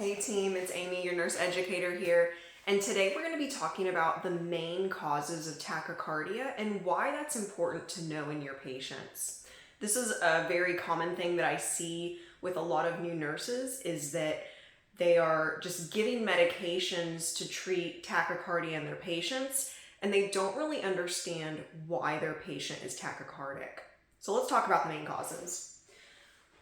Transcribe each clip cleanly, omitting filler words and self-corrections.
Hey team, it's Amy, your nurse educator here, and today we're going to be talking about the main causes of tachycardia and why that's important to know in your patients. This is a very common thing that I see with a lot of new nurses, is that they are just giving medications to treat tachycardia in their patients, and they don't really understand why their patient is tachycardic. So let's talk about the main causes.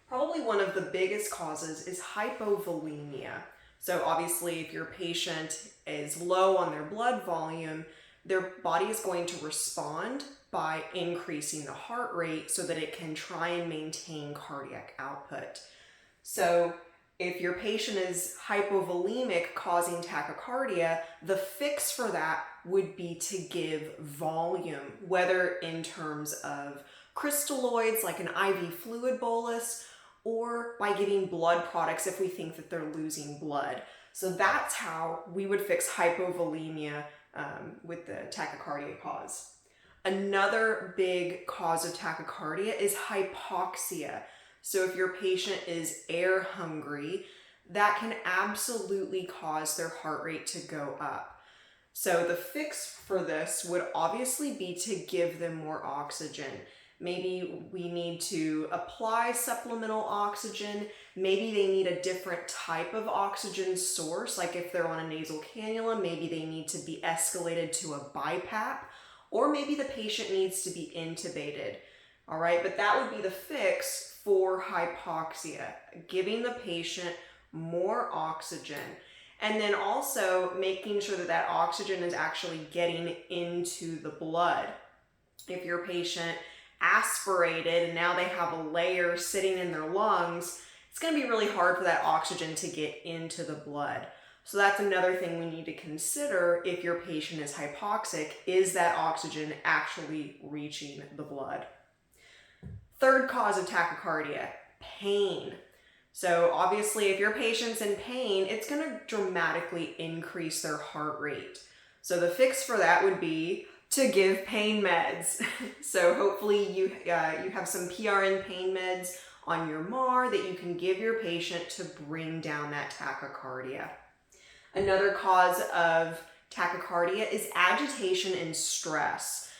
Probably one of the biggest causes is hypovolemia. So obviously if your patient is low on their blood volume, their body is going to respond by increasing the heart rate so that it can try and maintain cardiac output. So if your patient is hypovolemic causing tachycardia, the fix for that would be to give volume, whether in terms of crystalloids like an IV fluid bolus, or by giving blood products if we think that they're losing blood. So that's how we would fix hypovolemia with the tachycardia cause. Another big cause of tachycardia is hypoxia. So if your patient is air hungry, that can absolutely cause their heart rate to go up. So the fix for this would obviously be to give them more oxygen. Maybe we need to apply supplemental oxygen. Maybe they need a different type of oxygen source. Like if they're on a nasal cannula, maybe they need to be escalated to a BiPAP, or maybe the patient needs to be intubated. All right, but that would be the fix for hypoxia, giving the patient more oxygen. And then also making sure that that oxygen is actually getting into the blood. If your patient aspirated and now they have a layer sitting in their lungs, it's going to be really hard for that oxygen to get into the blood. So that's another thing we need to consider if your patient is hypoxic. Is that oxygen actually reaching the blood? Third cause of tachycardia, pain. So obviously if your patient's in pain, it's going to dramatically increase their heart rate. So the fix for that would be to give pain meds. So hopefully you have some PRN pain meds on your MAR that you can give your patient to bring down that tachycardia. Another cause of tachycardia is agitation and stress.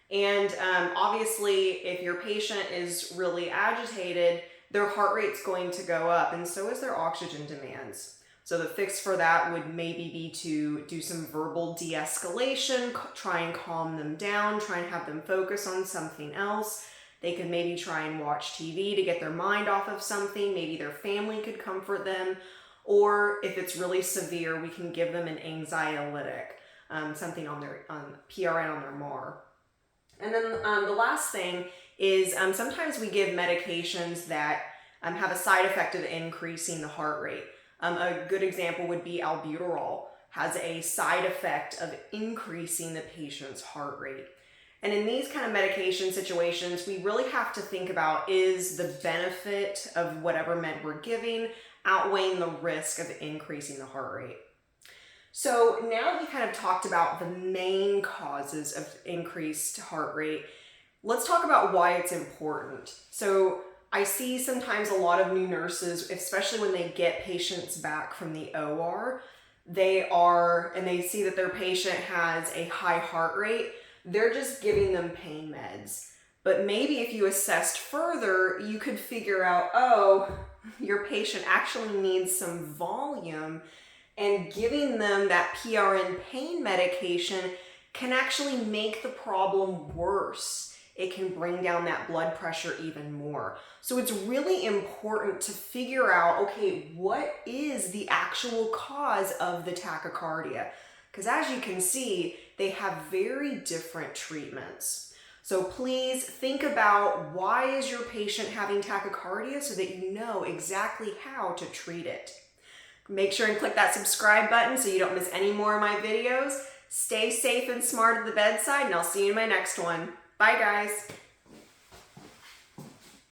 And obviously if your patient is really agitated, their heart rate's going to go up, and so is their oxygen demands. So the fix for that would maybe be to do some verbal de-escalation, try and calm them down, try and have them focus on something else. They could maybe try and watch TV to get their mind off of something. Maybe their family could comfort them. Or if it's really severe, we can give them an anxiolytic, something on PRN on their MAR. And then the last thing is sometimes we give medications that have a side effect of increasing the heart rate. A good example would be albuterol, has a side effect of increasing the patient's heart rate. And in these kind of medication situations, we really have to think about, is the benefit of whatever med we're giving outweighing the risk of increasing the heart rate? So now that we kind of talked about the main causes of increased heart rate, let's talk about why it's important. So I see sometimes a lot of new nurses, especially when they get patients back from the OR, they see that their patient has a high heart rate, they're just giving them pain meds. But maybe if you assessed further, you could figure out, oh, your patient actually needs some volume, and giving them that PRN pain medication can actually make the problem worse. It can bring down that blood pressure even more. So it's really important to figure out, okay, what is the actual cause of the tachycardia? Because as you can see, they have very different treatments. So please think about, why is your patient having tachycardia, so that you know exactly how to treat it. Make sure and click that subscribe button so you don't miss any more of my videos. Stay safe and smart at the bedside, and I'll see you in my next one. Bye guys.